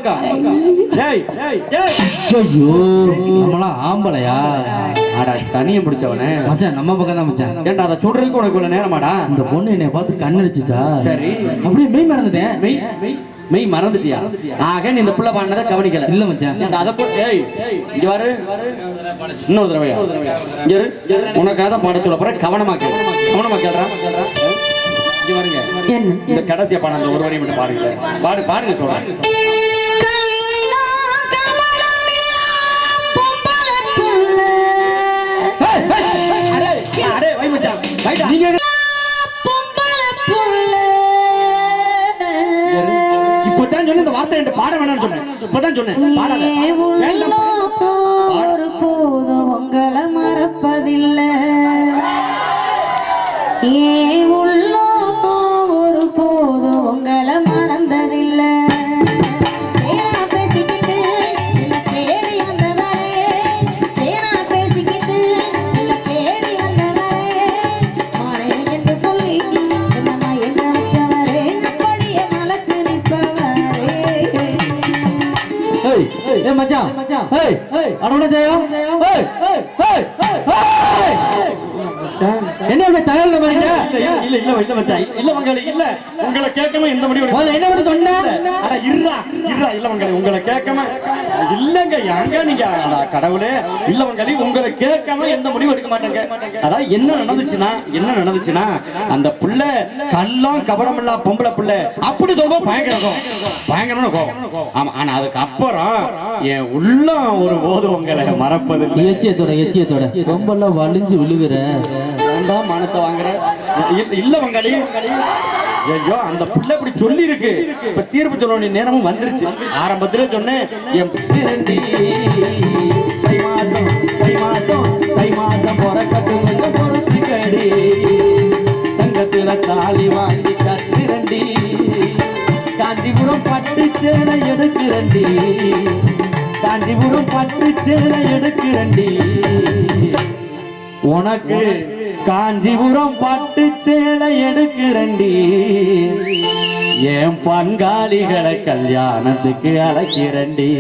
பக்கம் டேய் டேய் டேய் ஐயோ நம்மளாம் ஆம்பளையா அட சனியை பிடிச்சவனே மச்சான் நம்ம பக்கம் தான் மச்சான் ஏன்டா அதை சுடுறதுக்கு உனக்கு இவ்வளவு நேரமாடா இந்த பொண்ணு என்னை பார்த்து கண்ணடிச்சுச்சா சரி அப்படியே மெய் மறந்துட்டேன் மெய் மறந்துட்டியா ஆக நீ இந்த புள்ள பாடினதை கவனிக்கல இல்ல மச்சான் அதை ஏய் இங்க வரு இன்னொரு தடவையா இங்க இரு உனக்காக தான் பாட சொல்ல போறேன் கவனமா கேள்றா இங்க வருங்க இந்த கடைசியா பாட அந்த ஒரு வரி மட்டும் பாடுங்க பாடுங்க சொல்றேன் அடே வை மச்சான் வைடா நீங்க இப்பதான் சொன்ன இந்த வார்த்தை என்கிட்ட பாட வேணாம்னு சொன்னேன் இப்பதான் சொன்னேன் பாடாத ஒரு போதும் உங்களை மறப்பதில்லை ஏ உள்ளோ ஒரு போதும் உங்களை மறந்ததில்லை மச்சான் ஏய் ஏய் அடோட ஜெயம் ஏய் ஏய் ஏய் ஏய் என்ன அப்படி தகவல் மாதிரிடா இல்ல மச்சான் இல்ல மங்களே இல்ல உங்களை கேட்காம இந்த முடிவு என்ன பண்ணி சொன்ன அட இருடா இல்ல மங்களே உங்களை கேட்காம இல்லங்க ஏங்க நீங்க அட கடவுளே இல்ல மங்களே உங்களை கேட்காம எந்த முடிவு எடுக்க மாட்டேங்க அதாவது என்ன நடந்துச்சுனா அந்த புள்ள கள்ளம் கபடம் இல்ல பொம்பளை புள்ள அப்படி சொல்லுவா பயங்கரமான கோபம் ஆமா ஆனா அதுக்கு அப்புறம் என் உள்ளம் ஒரு போது உங்களை மறப்பது எச்சியத்தோட ரொம்ப எல்லாம் வலிஞ்சு விழுகுற வேண்டாம் மானத்தை வாங்குற இல்ல மங்களே ஐயோ அந்த புள்ள இப்படி சொல்லி இருக்கு இப்ப தீர்ப்பு சொல்ல வேண்டிய நேரமும் வந்துருச்சு ஆரம்பத்திலே சொன்னேன் என் தை மாசம் பொறக்கட்டு பொறுத்துக்கடி தங்கத்துல தாலி வாங்கி கட்டுரண்டி காஞ்சிபுரம் பட்டு சேலை எடுக்கிறண்டி காஞ்சிபுரம் பட்டு சேலை எடுக்கிறண்டி உனக்கு காஞ்சிபுரம் பட்டு சேலை எடுக்கிறண்டி என் பங்காளிகளை கல்யாணத்துக்கு அழைக்கிறண்டி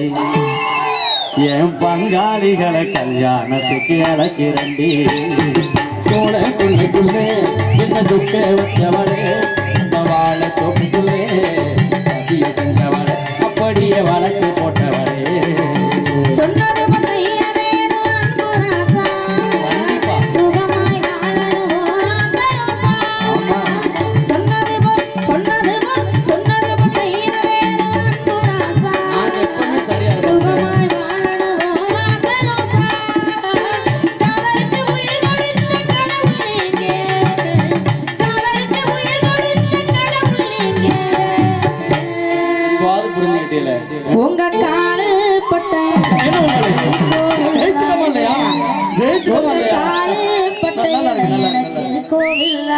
என் பங்காளிகளை கல்யாணத்துக்கு அழைக்கிறண்டி சோழ துள்ளிக்குள்ளே என்ன சுக்க வச்சவளே வாழ தொப்புக்குள்ளே பசிய செஞ்சவளே அப்படியே வளைச்சு போட்டவளே உங்க காலு பட்ட கோவில்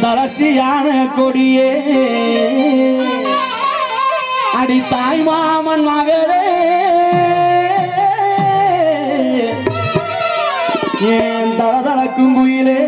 தளர்ச்சியான கொடியே அடி தாய் மாமன் மகளே ஏன் தளதளக்கும் குயிலே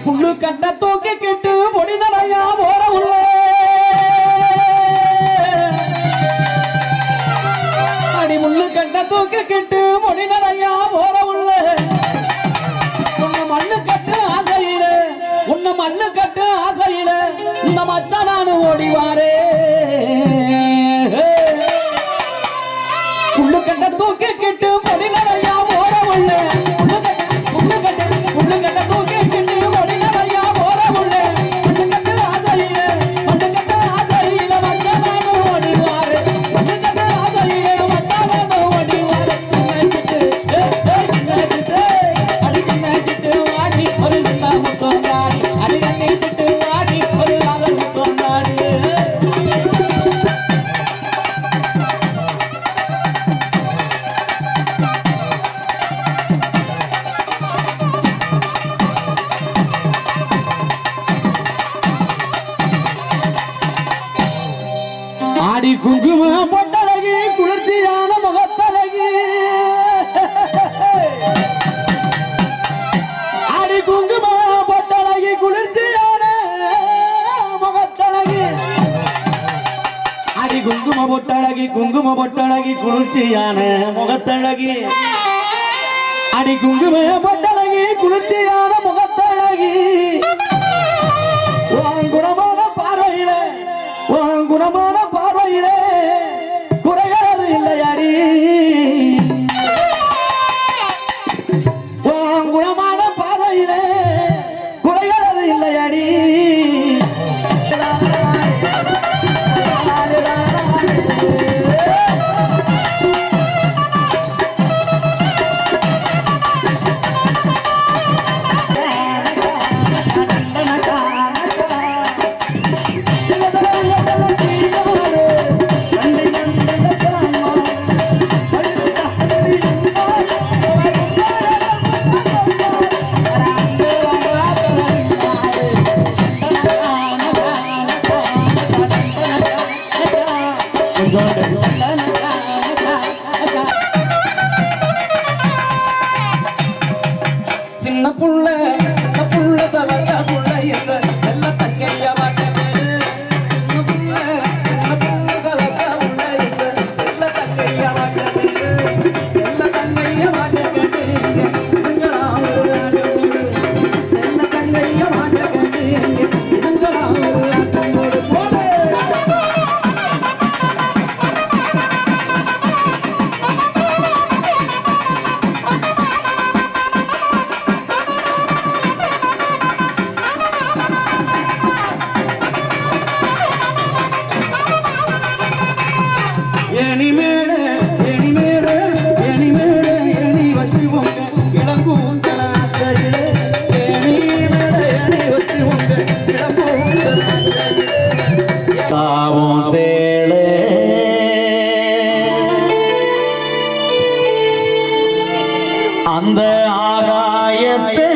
புல்லு கட்ட தூக்கி கிட்டு பொடி நடையா போற உள்ள அடி முள்ளு கட்ட தூக்கி கிட்டு பொடி நடையா போற உள்ள உன்ன மண்ணு கட்டு ஆசையில இந்த மச்சானானு ஓடிவாரே உள்ளுக்கட்ட தூக்கி கிட்டு பொடிநடையா ஓட உள்ள உள்ளுக்கட்ட தூக்கி கிட்டு பொடிநடையா ஓட உள்ள மண்ணுக்கட்டு ஆசையிலே மச்சானு ஓடிவாரு மண்ணுக்கட்டு ஆசையிலே மச்சானு ஓடிவாரு அது சின்ன சிட்டு வாடி ஒரு சின்ன முத்தம் தாடி அது கண்ணி சிட்டு வாடி ஒரு காதல் முத்தம் தாடி ஆடி குங்கும பொட்டழகி குளிர்ச்சியான முகத்தழகி ஆடி குங்கும பொட்டழகி குளிர்ச்சியான முகத்தழகி ஆடி குங்கும பொட்டழகி குளிர்ச்சியான முகத்தழகி அடி குங்கும பொட்டழகி குளிர்ச்சியான முகத்தழகி குணமான பார்வையிலே குறைகிறது இல்லையாடி குணமான பார்வையிலே குறைகிறது இல்லையாடி சின்ன புள்ள தவச்ச புள்ள என்ற செல்ல தங்கைய மாட்டேன் சின்ன புள்ள தவச்ச புள்ள என்ற செல்ல தங்கைய மாட்டேன் செல்ல தங்கைய மாட்டேன் செல்ல தங்கைய மாட்டேன் அந்த ஆகாயத்தை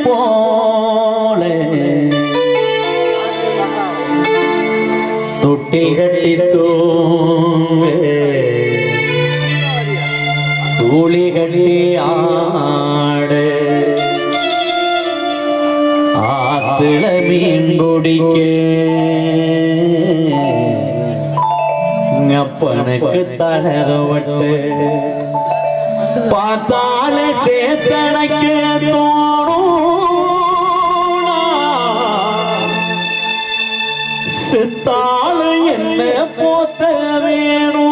போல தொட்டி கட்டி தூளி கட்டி ஆடு ஆத்துல மீன் குடிக்க அப்பனுக்கு தலதவட்டு பார்த்தால சேத்தனைக்க தோணும் செத்தால என்ன போத்த வேணும்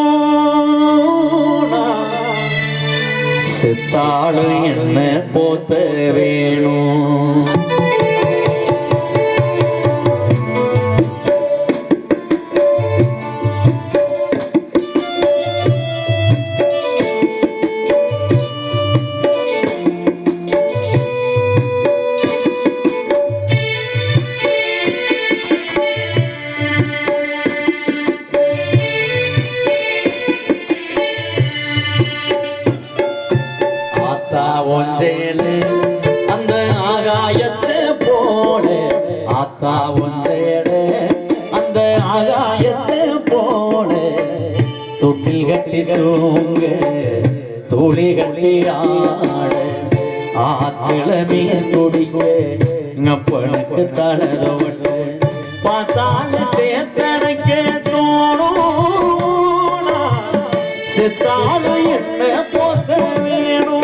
செத்தால என்ன போத்த வேணும் ஒன்றேலே அந்த ஆகாயத்தை போல ஆத்தா ஒன்றேலே அந்த ஆகாயத்தை போல தொட்டி கட்டி தூங்க தூளி கட்டி ஆட ஆத்துல மீன் குடிக்க அப்பனுக்கு தலதவட்டு பார்த்தால சேத்தனைக்க தோணும் செத்தால என்ன போத்த வேணும்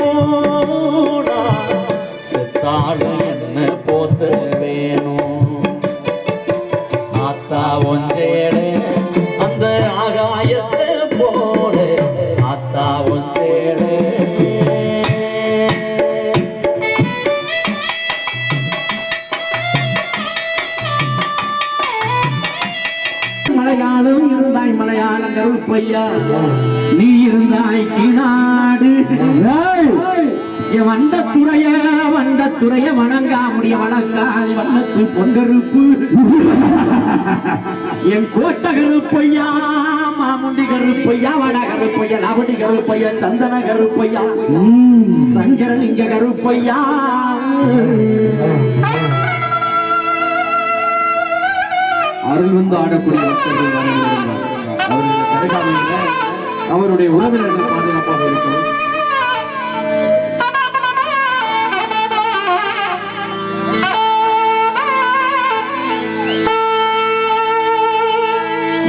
செத்தால என்ன போத்த வேணும் ஆத்தா ஒன்றேட அந்த ஆகாயத்தை போல ஆத்தா கருப்பையா நீ இருந்தாய் கிணாடு என் வண்டத்துறைய வணங்கா முடிய வணங்காய் வண்ணத்து பொன்கருப்பு என் கோட்ட கருப்பையா மாமுண்டி கருப்பையா வட கருப்பையா லவடி கருப்பையா சந்தன கருப்பையா சங்கரலிங்க கருப்பையா அருள் வந்து ஆடக்கூடிய அவருடைய உறவினர்கள் பாதுகாப்பாக இருக்கும்.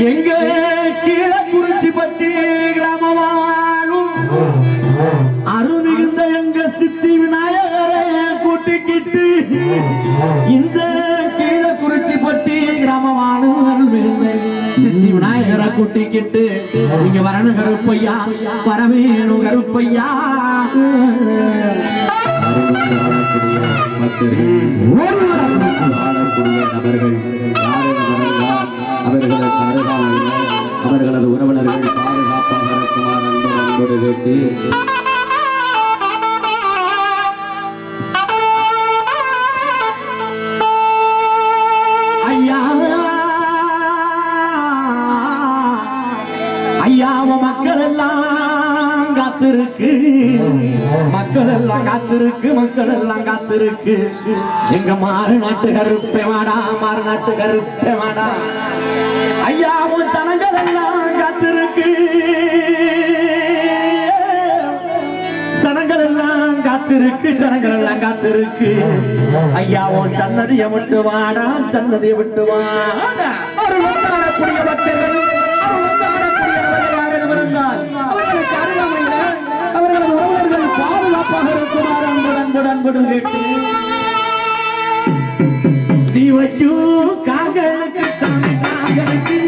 எங்க கீழக்குறிச்சிப்பட்டி கிராம வாழும் அருள் மிகுந்த எங்க சித்தி விநாயகரை கூட்டிக்கிட்டு இந்த கீழக்குறிச்சிப்பட்டி கிராம வாழும் அருள் மிகுந்த சித்தி விநாயகரை கூட்டிக்கிட்டு நீங்க வரணும் கருப்பையா வரவேணும் கருப்பையா வாழக்கூடிய நபர்கள் அவர்களது உறவினர்கள் பாதுகாப்பாக இருக்குமாறு அன்போடு கேட்டு ஐயாவ மக்கள் எல்லாம் காத்திருக்கு மக்கள் எல்லாம் காத்திருக்கு எங்க மாறு நாட்டு கருப்பை வாடா மாறு நாட்டு கருப்பை வாடா ஐயாவும் ஜனங்கள் எல்லாம் காத்திருக்கு ஜனங்கள் எல்லாம் காத்திருக்கு ஐயாவும் சன்னதியை விட்டு வாடா ஒரு வந்தாடக்கூடிய பக்தர்கள் அவர்களது உறவினர்கள் பாதுகாப்பாக இருக்குமாறு அன்புடன் கேட்டு நீ வைக்கும் காங்களுக்கு சாமி காங்களுக்கு